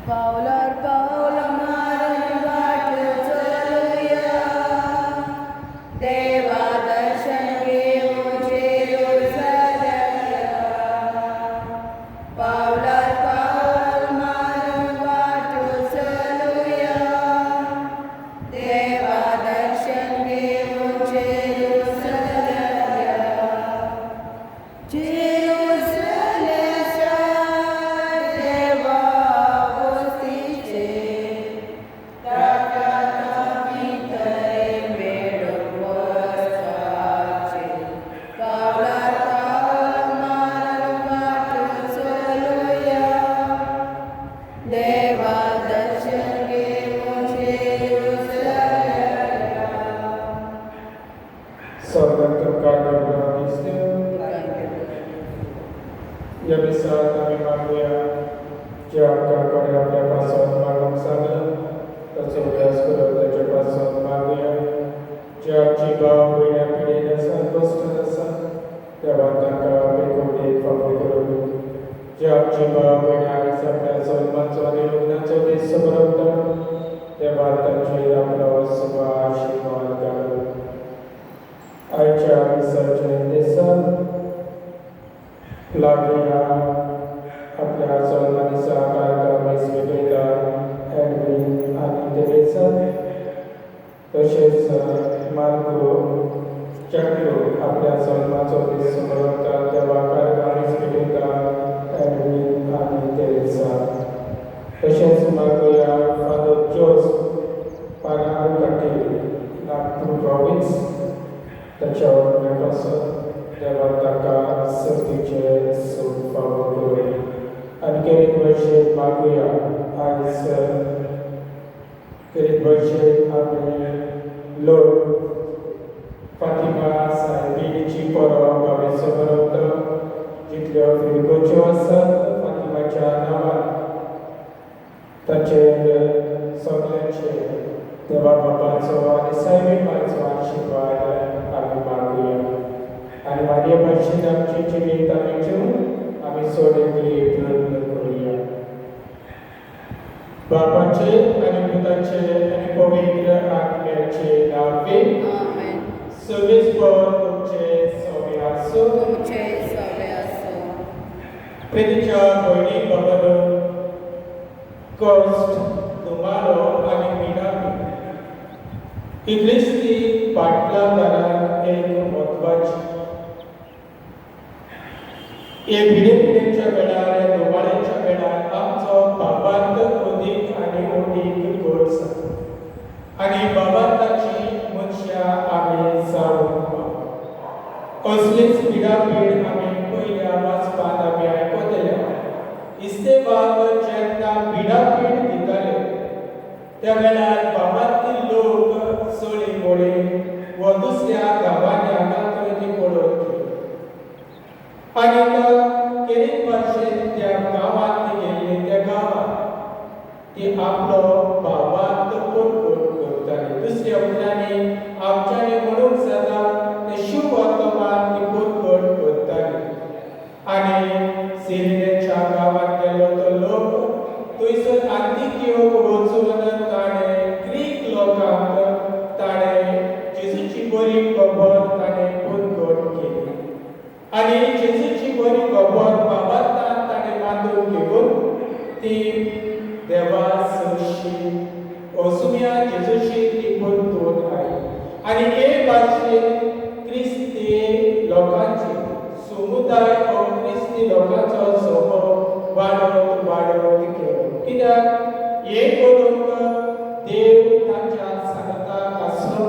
पावलार पावल मारून वाट चलूया, देवा दर्शन घेऊन जेरुसलेमला. पावलार पावल मारून वाट चलूया, देवा दर्शन घेऊन जेरुसलेमला. जेरुसलेमच्या देवा वस्तीचे ताटातामी तरे मेळून वचपाचे. पावलार पावल मारून वाट चलूया, देवा दर्शन घेऊन जेरुसलेमला. स्वर्गात तुमका देवळा दिसते. या दिसात आम्ही मागूया जे आपल्याकडे आपल्यापासून मागून सांगलं त्याचा अभ्यास करत त्याच्यापासून मागूया. जे आमची भाव पिढ्या पिढीने संतुष्ट नसा तेव्हा ताका बेकोडी फावो करू. जे आमची भाव पिढ्या आपल्या सन्मानचो आणि लग्नाचो दीस समोरता तेव्हा तांची आपलो शुभ आशीर्वाद घालू. आयच्या विसर्जन दिसात लागूया आपल्या सन्मानीचा कार्यक्रम स्वीकार एडविन आणि तेरेसा तसेच मार्गो चक्रो आपल्या सन्मानाचो दीस समोरता तेव्हा कार्यक्रम स्वीकार एडविन आणि तेरेसा. तसेच मागूया फादर जोस पानागुकाटी नागपूर प्रॉविन्स त्याच्या वागण्यापासून देवा ताका सर्तीचे सूट फावो करू. आणि करीत वर्षे मागूया आयज करीत वर्षे आमी लोक फातिमा सायबीची परब आमी समोरता जितल्यो फिरगोच्यो आसात फातिमाच्या नांवान ताचेर सगळ्यांचे देवा बापाचो आनी सायबीबाचो आशिर्वाद आमी मागूया. आणि मारिया भाशेन आमची जिवीत आमी जेवन आमी सोडली प्रयत्न करूया. बापाचे आणि पुताचे आणि पवित्र आत्म्याचे नावे आमेन. सगळेच पद तुमचे सवे आसो. तुमचे सवे असो. प्रितीच्या भयणी बाबानो कष्ट तुम्हारो आणि मिनापी ही ख्रिस्ती पाटलांदाराक एक म्हत्वाची. हे भिडेच्या वेळार दुबारेच्या वेळार आमचो बाबांत अदीक आणि अदीक गोड जाता आणि बाबांताची मनशां आमी जावंक असलीच पिडापीड आमी पयल्या वाचपात आमी आयकतल्या. इस्तेबाग जेन्ना पिडापीड दिताले त्या वेळार बाबांतील लोक चोळी मोळे व दुसऱ्या गांवांनी हांगा थंय ती पळोवन आणि केरीत भाशेन त्या गांवांत ती गेल्ली त्या गांवांत ती आपलो बाबांत कोण करताली. दुसऱ्या उतरांनी आमच्यानी म्हणूंक जाता ते शुभ वर्तमान ती कोण करताली. आणि सिरियेच्या गांवांत गेलो तो लोक थंयसर आंतिकियोक वचून ताणें ग्रीक लोकांक ताणें जेजूची बरी खबर ताणें कोण केली. आणि जेजूची बरी खबर बाबांतान ताणें मातून घेवन ती देवा सशी असुम्या जेजूची ती परतून आयली. आणि हे भाशेन क्रिस्ती लोकांची समुदाय हो क्रिस्ती लोकांचो समूह वाडत वाडत गेलो. कित्याक हे करूंक देव तांच्या सांगताक आसलो.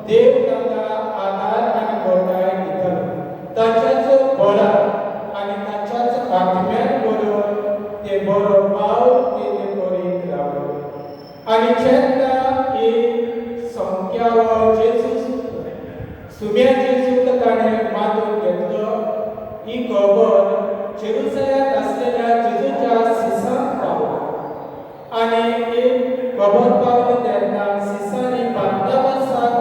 देव तांकां आदार आनी घोटाय दितालो. ताच्याच बळा आनी ताच्याच आत्म्यान बरोबर ते बरो भाव ते करीत रावलो. आनी जेन्ना ही संख्या जेजूस सुम्या जेजूक ताणें मातून घेतलो ही खबर जेरुसलेमांत आसलेल्या जेजूच्या शिसांक पावली. आनी ही खबर पावली तेन्ना शिसांनी बार्नबासाक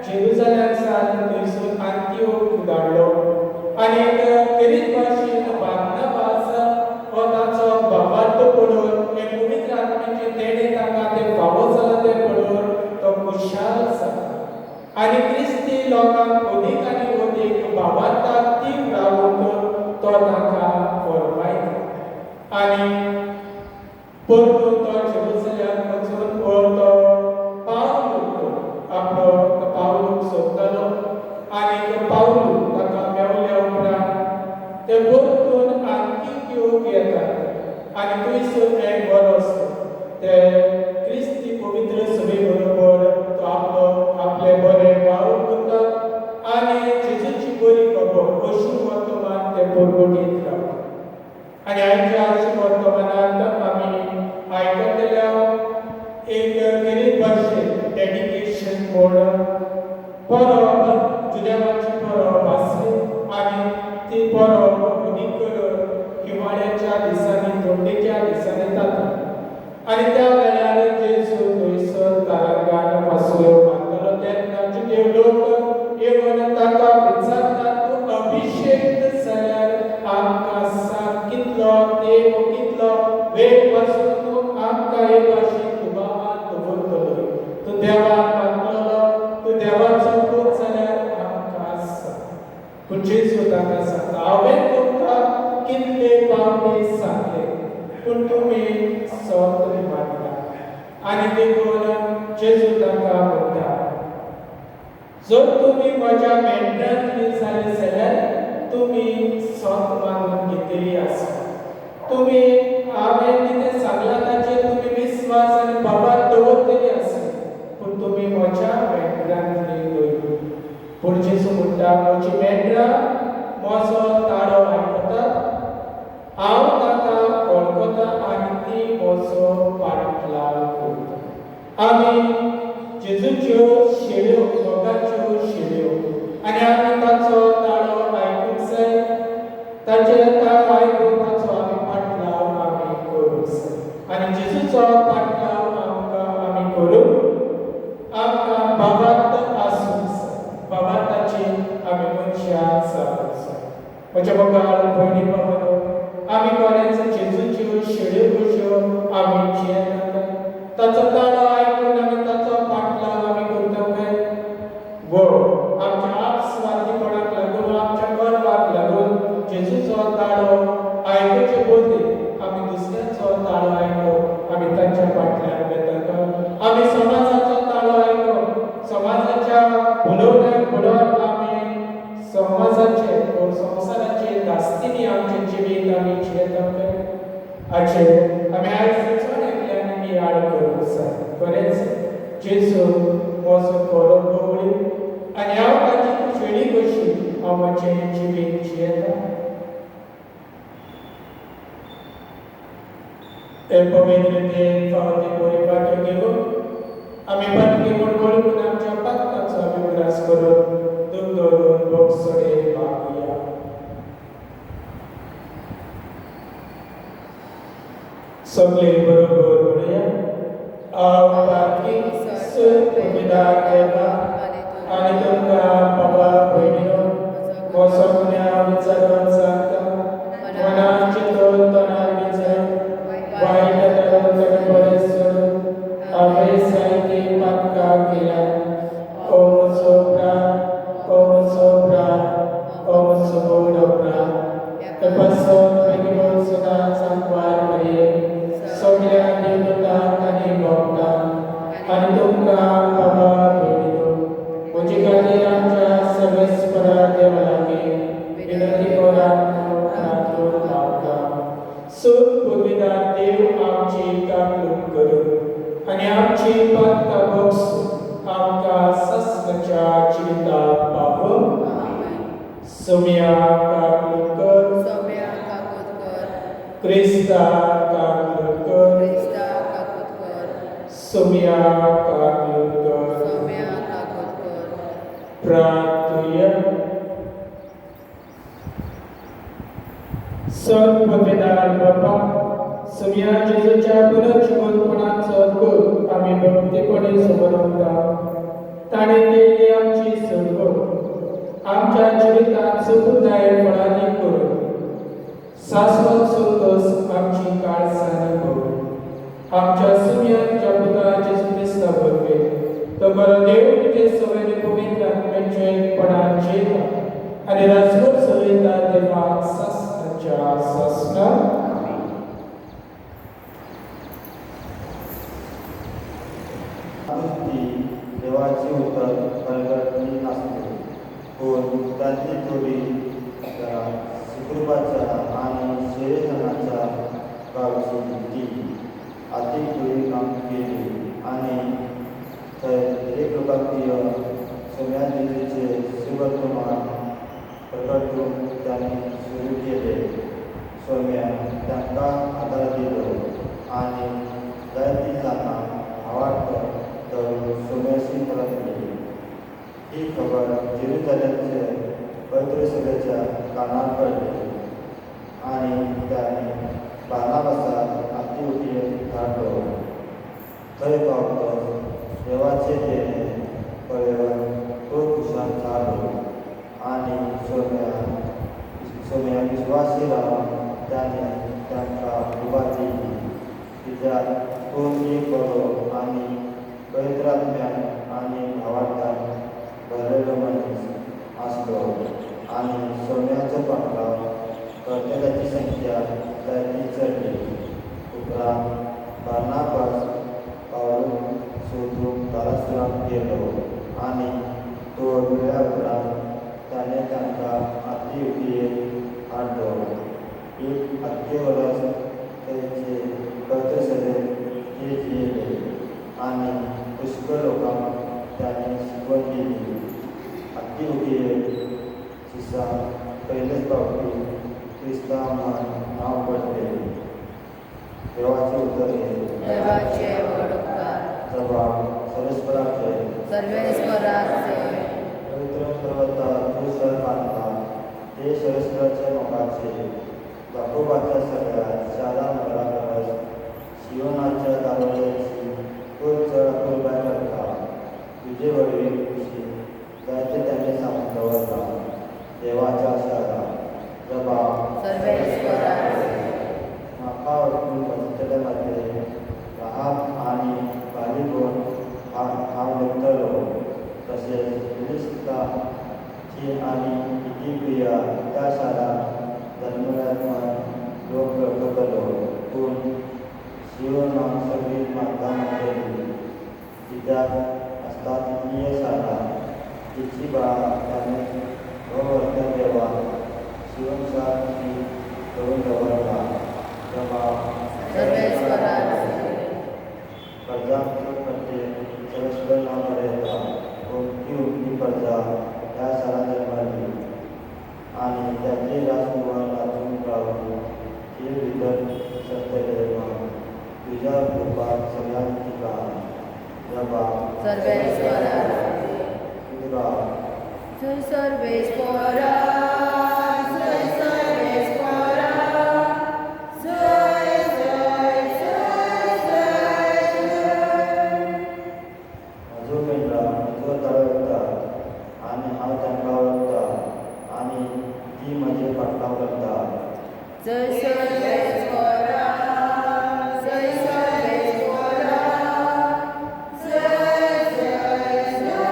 जेरुसलेमांतल्यान थंयसून आंतियोक धाडलो. आनी केरीत भाशेन बार्नबास हो ताचो बाबांत पडून हे पवित्र आनी परतून तो जेरुसलेम वचून तो आपलो पावलूक सोदतालो आनी तो पावलूक ताका मेवल्या उपरांत ते परतून अंतियोक येतात आनी थंयसर एक वर्स ते क्रिस्ती पवित्र सभे बरोबर तो आपले बरें वावूर करता आनी जेजूची बरी खबर अशी वर्तमान ते परगटीत रावता आनी आयच्या अशें वर्तमानांत आमी आयकतल्या एक गरीब भाशेन डेडिकेशन म्हूण परब जुदेवाची परब आसली आनी ती परब हिवाळ्याच्या दिसांनी थंडेच्या दिसांनी जाता आनी त्या वेळार जेजू थंयसर तारांगान पासयो मारतालो तेन्ना जुदेव लोक येवन ताका विचारतात तूं अभिषेक जाल्यार आमकां सांग कितलो देव कितलो वेळ पासून तूं आमकां हे भाशेन दुबावान दवरतलो तूं देवान मागतलो तूं देवाचो पूत जाल्यार आमकां सांग पूण जेजू ताका सांगता हांवें तुमकां कितले पावले सांगले पूण तुमी सोत मानना आनी देखून जेजू ताका म्हणटा जर तुमी म्हज्या मेंढरांतली जाली जाल्यार तुमी सोत मानून घेतली आसा तुमी हांवें कितें सांगलां ताचेर तुमी विस्वास आनी बाबार दवरतली आसा पूण तुमी म्हज्या मेंढरांतली न्हय पूण जेजू म्हणटा म्हजी मेंढरां म्हजो ताळो आयकतात हांव ताका वळखता आनी ती म्हजो फाटल्यान करता आमी जेजूच्यो शेळयो दोगांच्यो शेळयो आनी आमी ताचो ताळो आयकूंक जाय ताचे ताळो आयकून ताचो आमी फाटलाव आमी करूंक जाय आनी जेजूचो फाटलाव आमी करूंक आमकां बाबांत आसूंक जाय बाबांताची आमी मनशां जावूंक जाय म्हज्या बगाल भयणी भावांनो आमी कोणेच जेजूच्यो शेळयो कश्यो आमी जियेनात ताचो ताळो आयकून आमी ताचो फाटलाव आमी करता काय वो आमच्या आपस्वार्थीपणाक लागून आमच्या गर्वाक लागून जेजूचो ताळो आयकचे बदले आमी दुसऱ्याचो ताळो आयकप आमी तांच्या फाटल्यान वेता काय आमी समाजाचो ताळो आयकप समाजाच्या उलोवण्याक म्हणून आमी समाजाचे संवसाराचे दास्तिनी आमचे जिवीत आमी जियेता काय हाचे आमी आयज चड एकल्यान याद करूंक जाय खरेंच जेजू म्हजो खरो गवळी आनी हांव ताची फेणी कशी हांव म्हजें जिवीत जियेता हे पवित्रतेन फावती बरी वाटो घेवन आमी पाटकी म्हणून आमच्या पातकाचो आमी उगडास करून दूख धरून बोगसडे मागुया सगळे बरोबर म्हणया हांव पाटकी सुविधा देवा आनी तुमकां बाबा भयणीनो म्हजो गुन्यांव विचारून सांगता मनान चिंतून तोंडार विचार वायट तरून ताका बरें सोडून हांवें सारकी पातकां केल्या ओ म्हजो प्राण ओ म्हजो प्राण ओ म्हजो बौडो प्राण तपासून बेगीन सदांच सांकवार मरे सगळ्या देवतांक आनी भक्तांक आनी तुमकां बाबा भयणीनो म्हजे खातीर आमच्या सर्वेस्परा देवा लागीं विनंती करात म्हूण प्रार्थना मागता सूख पुर्विदार देव आमची काकूट करून आनी आमची पातकां बक्षून आमकां सस्मच्या जिविताक पावून सोम्या काकूट कर सौम्या काकोदकर क्रिस्ता काकूट कर क्रिस्ता काकोदकर सोम्या काकूट कर सौम्या काकोदकर प्रार्थूया सर्वपितार बाबा सोम्या जेजूच्या पुनर्जीवनपणाचो दूत आमी भक्तीपणे समरता ताणें केल्ली आमची सरवट आमच्या जिवितांत सुखदायक फळांनी करून शाश्वत संतोष आमची काळसानी करून आमच्या सुम्यांच्या पुता जेजू क्रिस्ता वरवीं तो बरो देव तुजे सवयी पवित्र आत्म्याचे एकपणान जियेता आनी राजकोट चलयता देवाक सस्नाच्या सस्ना रात्री थोडी सुखरूपाच्या आणि शरीराच्या गावची ती अधिक थोडी काम केली आणि थंय एक लोकांकीय सोम्या देवीचे सुवर्तमान प्रकटून त्यांनी सुरू केले. सोम्या त्यांना आधार दिलो आणि जायती जाणा आवाज तर सोम्याशी परतली. ही खबर जेरुसलेमचे पवित्र सभेच्या कानावर पडली आणि त्याने बारनाबासाक अंतिओखियेक धाडलो. थंय पावतच देवाचे देणे पळयवन तो खुशाल जालो आणि सोम्या विश्वासी रावन त्याने तांकां उबार दिली. कित्याक तो एक बरो आनी पवित्र आत्म्यान आनी भावार्थान भरलेलो मनीस आसलो आनी सोम्याचो पाटलाव कर्तव्याची संख्या जायती चडली. उपरांत बारनाबास पावलून सोदूंक दारासुराक गेलो आनी तो वेळा उपरांत ताणें तांकां अंतिओखियेक हाडलो. एक आख्खे वर्स थंयचे पवित्र सभेक येयले आनी पुष्कळ लोकांक ताणें शिकवण दिली. अंतिओखियेक दिसा पयलेच पावटी क्रिस्तांव म्हूण नांव पडलें. देवाचे उतर हे देवाचे व्हड उपकार. जबाब सर्वेस्पराचे सर्वेस्पराचे पवित्र पर्वतार तूं सर बांदला ते सर्वेस्पराचे मोगाचे. याकोबाच्या सगळ्या शारा नगरा परस सियोनाच्या दारोड्याची तूं चड आपुलबाय करता. तुजे वडवीक खुशी जायते ताणें सांगून दवरला. देवाच्या शारा जबाब सर्वेस्पराचे म्हाका वचून वचतले मध्ये राहाब आनी बालिगोन हांव निघतलो. तशेंच फिलिस्ताची आनी इथियोपिया त्या शारांत जल्मल्यात म्हूण लोक वळखतलो. पूण सियोनाक सगळी म्हाका म्हणटली. कित्याक आसता तितली शारां तिची बाळा ताणें अवर्तन देवान सियोन शार करून दवरला. जबाब सर्वेस्पराचे कर्जांक प्रत्येक सर्वेस्पर नांव बरयता. पूण ती उक्ती कर्जा ह्या शारांत जल्मली आनी त्याचे राजकुमार राजून रावून ते भितर सरतले म्हूण तुज्या कृपाक सगळ्यांक तिका. जबाब सर्वेस्पराचे तुका जय सर्वेस्परा जय सर्वेस्परा जय जय जय जय जय. म्हजो मेंढरा म्हजो तळ वता आनी हांव तांकां वळखता आनी ती म्हजे पाटलाव करता. जय सर्वेस्परा जय सर्वेस्परा जय जय जय जय जय.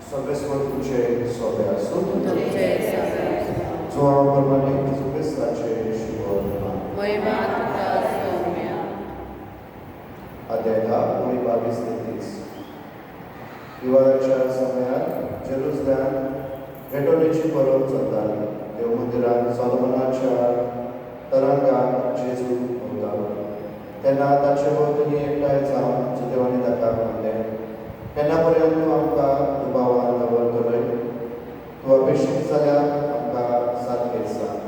Sobresło Tucie sobie asut, तुमचे सर्वेस्परा co normalnie zbystacie siłowna. महिमा तुका Soumya. Adela, mój bawi stytis. हिवाळ्याच्या समयात जेरुसलेम भेटवणीची परब जाताली. देव मंदिरात सोलोमनाच्या तरंगात जेजू होता. तेन्ना ताचे भोंवतणी एकठांय जावन देवानी ताका म्हणलें, केन्ना पर्यंत तूं आमकां दुबावान दवरतलोय? तूं अभिषेक जाल्यार आमकां सारकें सांग.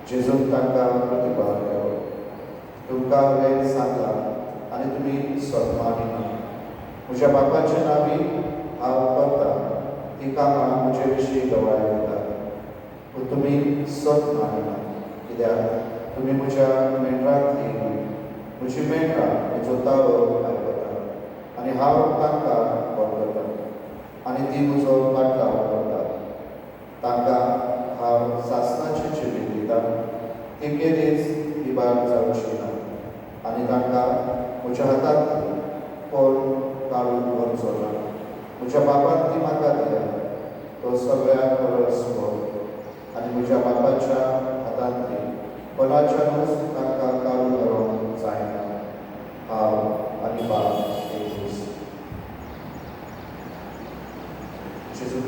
जेजून तांकां प्रतिपाद केलो, तुमकां हांवें सांगलां आनी तुमी स्वत मानिना. म्हज्या बापाच्या नांवी हांव करतां ती कामां म्हजे विशीं गवाय दितात. पूण तुमी स्वत मानिना. कित्याक तुमी म्हज्या मेंढरांतली म्हजी मेंढरां म्हजो ताळो आयकतात आनी हांव तांकां वळखतां आनी ती म्हजो पाटलाव करतात. तांकां हांव सासणाचें जिवीत दितां. ती केदींच इबाड जावची ना आनी तांकां म्हज्या हातांतली कोण काडून व्हरचो ना. म्हज्या बापान ती म्हाका दिल्या. तो सगळ्याक परस व्हड आनी म्हज्या बापाच्या हातांतली कोणाच्यानूच तांकां काडून व्हरोंक जायना. हांव आनी बाप एकूच.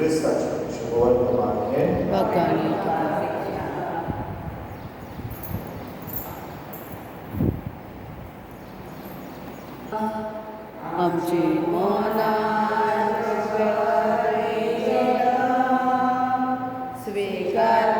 क्रिस्ताचें शुभवर्तमान हें भगवानी आमची मनान स्वीकार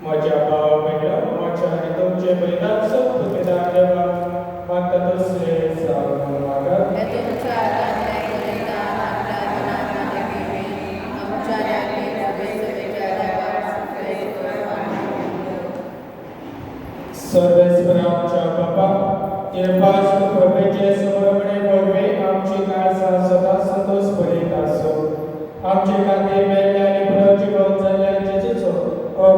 माझ्या भावा बहिणा माझ्या आणि तुमचे बलिदान सब प्रतिदान देवा माता तसले सांगू नका हे तुमच्या आराधनाय बलिदान आपल्या मनामध्ये ठेवी. आमच्या राखीव सभेच्या देवास सर्वेश्वर आमच्या बाबा निर्भास प्रभेचे समरमणे भोगवे आमची काळसा सदा संतोष भरीत असो आमचे कांदे मेल्ले आणि पुनर्जीवन झाल्या जेजूचो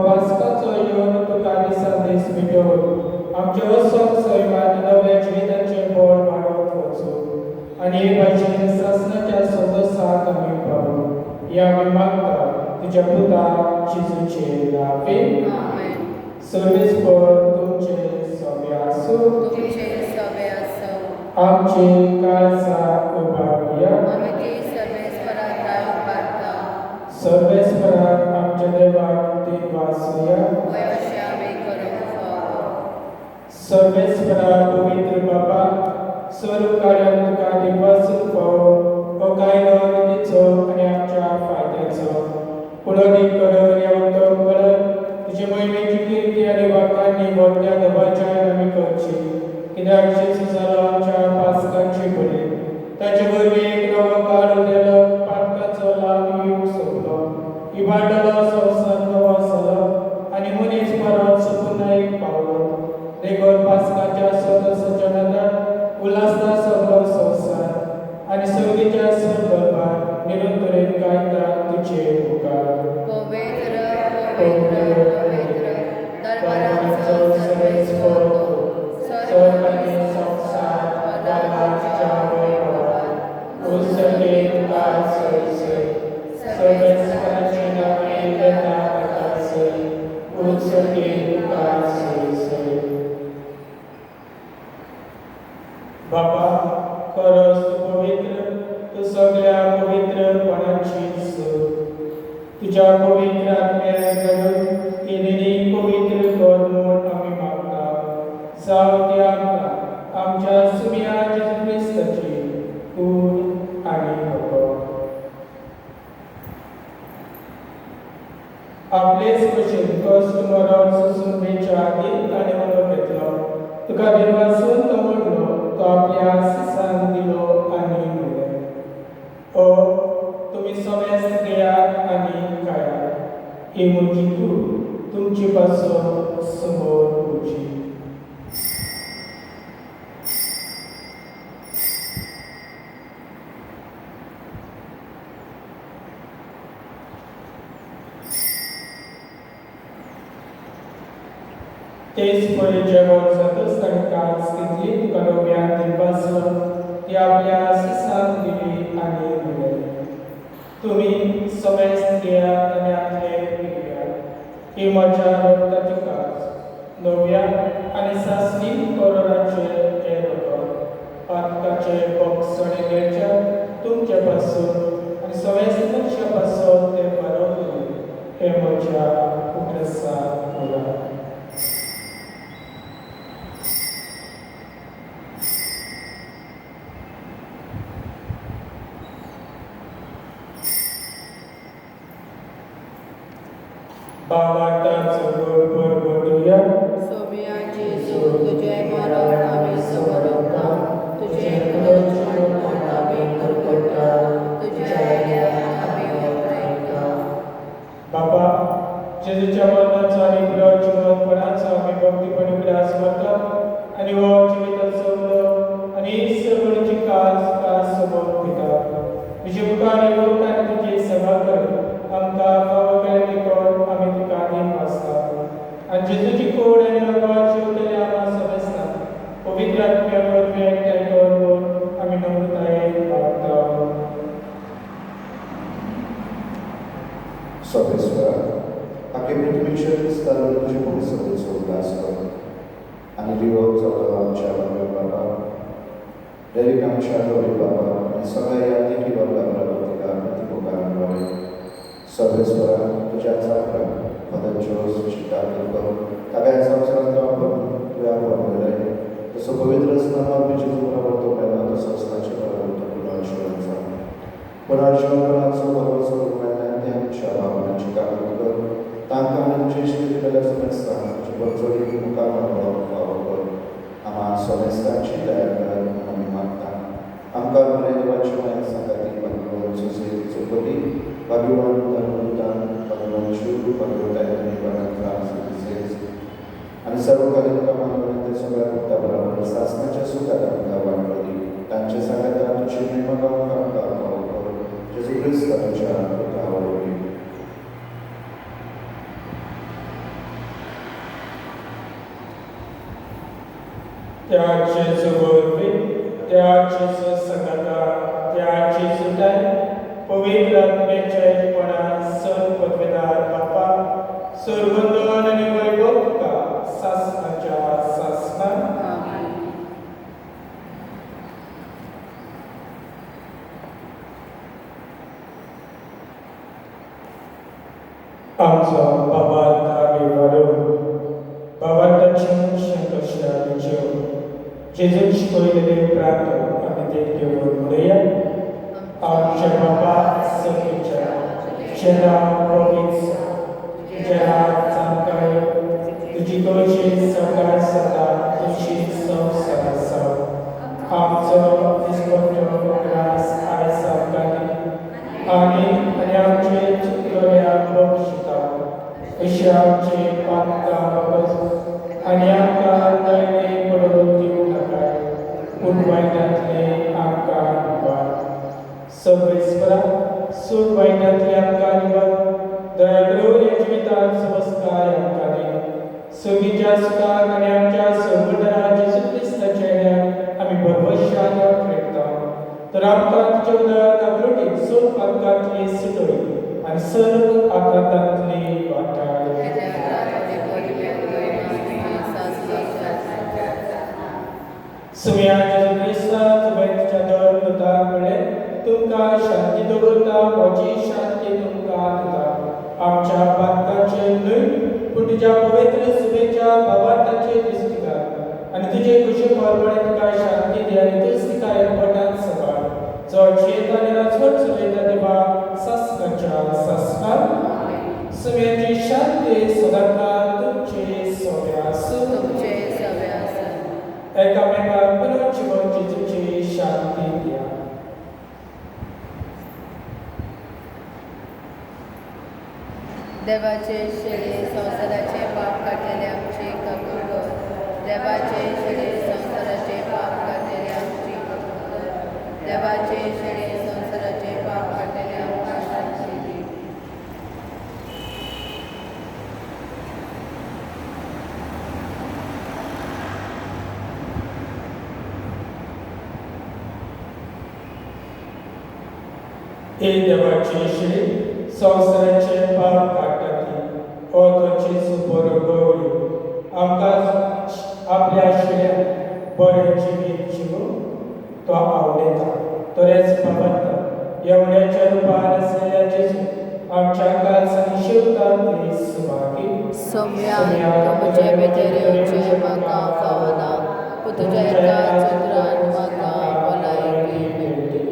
पास्काचो येवन तुका दिसांदीस मिटोव आमचे वसोक सैमान नव्या जिविताचे बळ वाडत वचो आणि हे भाशेन शासनाच्या सदस्याक आमी पावू या आमी मागता तुझ्या पुता जेजूचे नावे आमेन. सर्वेस्पर तुमचे सभे आसूं तुमचे सभे असो. आमची काळजा उबारूया आमी ती सर्वेस्परांत उबारता. सर्वेस्पराक आमच्या देवाक तीन वासूया वय अशें आमी करूंक फावो. सर्वेस्परा पवित्र बाबा सर्व कार्यान तुका दिवसून पावो हो कायदो नितीचो आनी आमच्या फायद्याचो पुनरीत करून येवतो कळत तुजे महिमेची कीर्ती आनी वाकांनी व्हडल्या दबाच्या आमी करची कित्याक जेजू जालो आमच्या पास्काची बळी ताचे वरवीं एक नवो काळ उदेलो पातकाचो लाग यूग सोंपलो इबाडलो संवसार नवो जालो आनी मनीस परत सपून एक पावलो देखून पास्काच्या सदस्याच्या नातान उलासता सगळो संवसार आनी सगळीच्या सरदरबार निरंतरीत गायता तुजे उपकार पवित्र पवित्र पवित्र दरबाराचो सर्वेस्पर स्वर्ग आनी संवसार पदार्थाच्या वैभवान उत्सर्गीत काळ सैसे सर्वेस्पराचे नावे येता आकाशे उत्सर्गीत काळ सैसे बाबा खरोच तूं पवित्र तूं सगळ्या पवित्रपणाची सोद तुझ्या पवित्र आत्म्याक घालून ही निधी पवित्र कर म्हूण आमी मागता जावं ती आमच्या सुम्या जेजू क्रिस्ताची कूड आनी भोगो आपलेच कशेन कश्ट मरण सोसून बेच्या आदीत ताणें मनो घेतलो तुका देवासून तो म्हणलो तो आपल्या सिसान दिलो आनी म्हणलें ओ तुमी सगळ्या घेयात आनी खायात ही म्हजी कूड तुमची पासून समोर उरची तेच पळय जेवण जातच ताणें कांच घेतली तुका नव्यान दिवपाचो ती आपल्या सिसान दिली आनी म्हणलें तुमी सगळेच घेयात आनी आपले पियात ही म्हज्या रगताची कांच नव्या आनी सासवी करोडाचे हे रगत पातकाचे बक्षणे घेवच्या तुमचे पासून आनी सगळेच मनशा पासून ते बरोबर हे म्हज्या उगडसाक उरा भावार्थाचो गोड बटुया सोम्या जेजू तुझे मरण आमी समरता तुझे पुनरुत्थान आमी करता तुझ्या येण्याक आमी वळखता. बाबा जेजूच्या मरणाचो आनी पुनर्जीवनपणाचो आमी भक्तीपणी उगडास करता आनी हो जिविताचो उलो आनी सगळीची कास समोर घेता तुझे उपकार येवंक आनी तुजी सेवा कर आमकां फावो केले देखून आमी तुका आदीन वाचतात आनी जेजूची कूड आनी रगत जेवतले आम्हा समेस्तां पवित्र आत्म्या वरवीं एकठांय कर म्हूण आमी नम्रतायेन मागता. Sobeșoara, acum pritmice starul tuji pomysły są blasko, ani liło całowałam ciała mojego baba. Delikam ciała baba, ani sobie jadniki baba prawotyka, ani pokaram rowy. Sobeșoara, tuja całka, potem cios, czyta tylko, tak jak sam srantowa, tuja pomylej. To są powietrze z nama, bycie z prawotu mela, to są znaczy prawotu ponadsiłęca. Ponadsiłęca, prawotu Trzeba na ciekawe tam tudzież tyle semestra, czy pozwoli ukarnował chwałę, a ma semestra ci daje nami matka. Amkar meredować moje zakady, pagawon susy cukoli, pagawon tanutan, pagawon ciu, pagawon tajemni bagan fransy disease. Ani sarvo kalika manolente sobra kutta brahma sasna czasu kadam kawan rodi, tanche sagata tuchini magawan kawan kawan, Jesu Christa tuchana kawan. त्या Jesu वरवीं त्या Jesu संगता त्या Jesu ताई पवित्र आत्म्याच्या एकपणान सण पदवेदार बापा सर्वंदन आनी वैभव तुका सासणाच्या सासणान आमचो बाबा ताबी वाडून बाबांची शंकरशाली जेव जेजून शिकवलेले प्रार्थना आमी ते घेवन म्हणुया. आमचे बाबा सखीच्या जेन्ना पवित्र जेन्ना चांकाय तुजी गोडशी सकाळ सदा तुजी संवसार आसा आमचो दिसपट्टो ग्रास आयज आमकां आनी आमचे चित्तोऱ्याक बक्षिता अशी आमची पातकां बाबत आनी आमकां दैने पडोवन दिवं नाकाय पूण वायटांतले आमकां निवार. सर्वेस्परा सूड वायटांतले आमकां निवार दयाग्रह ह्या जिवितांत समस्काय आमकां दी. सगळींच्या सुखाक आनी आमच्या संघटना जेजू क्रिस्ताच्या येण्याक आमी भरवशान खेळटा तर आमकां तुज्या उदक काकलोटीक सूड पातकांतली सुटोय आनी सर्व आकांतांतली वाटाय. सुम्या जेजू क्रिस्ता तुवें तुज्या दोन दुताक म्हणलें तुमकां शांती दवरता म्हजी शांती तुमकां दिता. आमच्या पातकांचेर न्हय पूण तुज्या पवित्र सुबेच्या भावार्थाचेर दिश्टी घाल आनी तुजे खुशी परमणे तुका शांती दी आनी तूं तिका एकवटान सांबाळ. जो जियेता आनी राजवट चलयता देवा सासणाच्या सासणान सुम्याची शांती सदांकाळ तुमचे सोबे आसूं. एकामेकाक पुनः जीवन जेजूची शांती दिया. देवाचे शरीर संसाराचे पाप काढलेले आमची कबूल कर. देवाचे शरीर संसाराचे पाप काढलेले आमची कबूल कर. देवाचे शरीर संसाराचे पाप काढलेले आमकां शांती दी. हे देवाचे शरीर संसाराचे पाप काडटाती हो तो जेजू बरो गवळी आमकां आपल्या शरिरान बरें जिवीत जिवूंक तो आवडटा. तरेच बाबांता एवढ्याच्या रूपान आसलेल्या जेजू आमच्या काळजांनी शिवता ती सुवागी. सौम्या तुझे भितर येवचें म्हाका फावना पूण तुज्या एका चुत्रान म्हाका भलायकी मेळटली.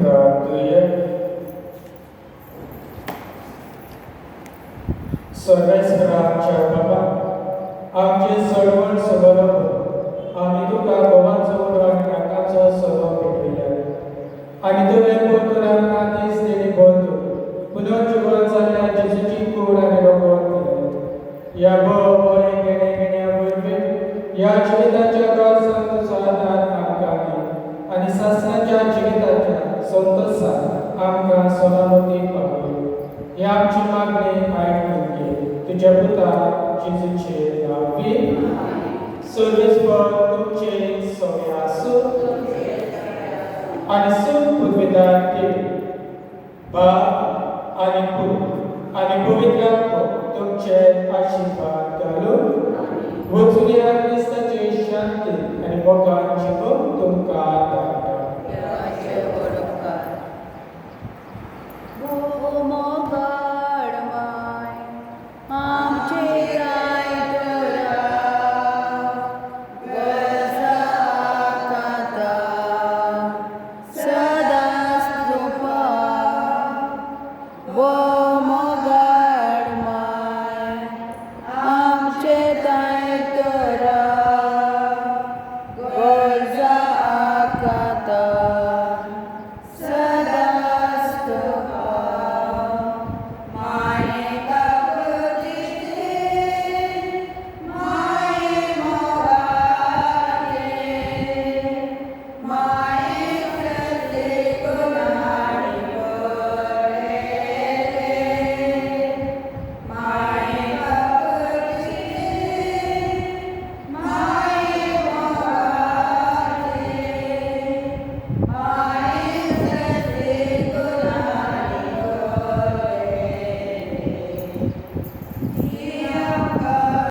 प्रार्थूया. सर्वेश्वराच्या बाबा, आमचे चळवळ सगळं आम्ही तुका गोवाचो आनी काकाचो सरो पेटयल्या आनी तुवें पोतरांना दीस देणी बंद पुनर्जीवन जाल्ल्या जेजूची कूड आनी रोगोत केले. या बरे गेण्या वरवीं या जिविताच्या गरजांत तुजो आदार आमकां दी आनी सासणाच्या जिविताच्या संतोशांत आमकां सलामती पावय. ही आमची मागणी आयकून घे तुज्या पुता जेजूचे नांवान. सर्वेस्पर तुमचे सगळे आसूं आनी सूख पुरविदार देव बाप आनी पूत आनी पवित्र आत्मो तुमचे आशिर्वाद घालून वचून ह्या क्रिस्ताचे शांती आनी मोगान जिवन तुमकां